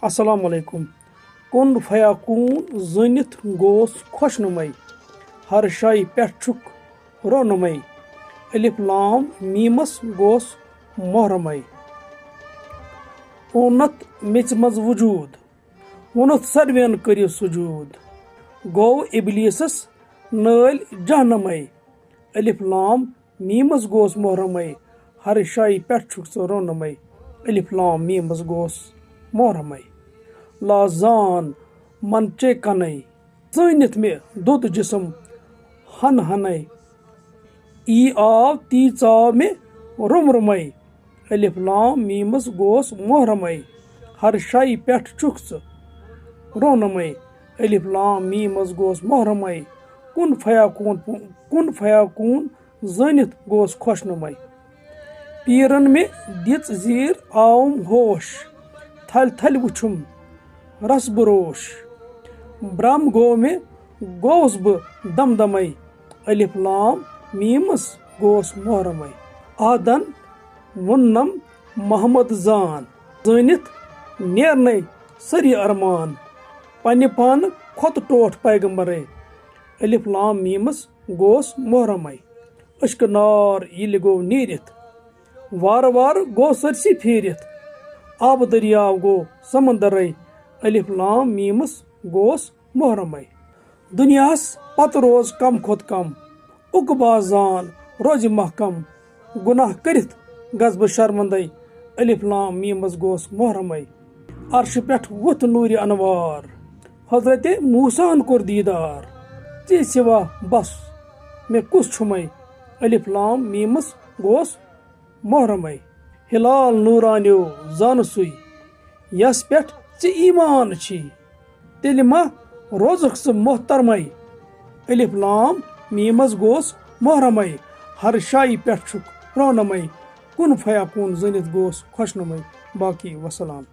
अस्सलाम वालेकुम। कुन फयाकून ज़नित गोस खुशनुमई, हर शाई पेठ रोनुमई, अलिफ लाम मीमस गोस मोहरमई। ओनत मेच मज वजूद, वोनुत सर्वेन करियो सुजूद, गो इबलीसस नल जहनमई, अलिफ लाम मीमस गोस मोहरमई, हर शाई पेठ रोनुमई, अलिफ लाम मीमस गोस मोहरमई। लाजान मनचे कनई, ज़नित में दुद जिसम हन हनई, ई आव ती चाव में रुमरुमई, अलिफ लाम मीमस गोस मोहरमई, हर शाई पेठ रोनुमई, अलिफ लाम मीमस गोस मोहरमई। कुन फयाकून ज़नित गोस खुशनुमई। पीरन में दिच जीर आवम होश, थल थल वुछुम रस बरोश, ब्रह्म गो में गोस ब दमदमई, अलिफ लाम मीमस गोस मोहरमई। आदन वुन्नम मोहम्मद जान, ज़नित नेरने सरी अरमान, पन्ने पान खोत टोठ पैगंबरे, अलिफ लाम मीमस गोस मोहरमई। अश्क नार यिल गो नीरित, वार वार गो सरसी फेरित, आब दरियाव गो समंदरई, अलिफ लाम मीमस गोस मोहरमई। दुनियास पत रोज कम खोत कम, उकबाजान रोज महकम, गुनाह करित गज ब शर्मंदई, अलिफ लाम मीमस गोस मोहरमई। अर्श पेठ वुथ नूर अनवार, हजरत मूसा कोर दीदार, चे सिवा बस में कुस छुमई, अलिफ लाम मीमस गोस मोहरमई। हिलाल नूरान्यो जान सुई, यस पेठ चे ईमान छी, तेल मा रोजक स मोहतरमई, अलिफ लाम मीमस गोस मोहरमई, हर शाई पेठ रोनुमई। कुन फयाकून ज़नित गोस खुशनुमई। बाकी वसलाम।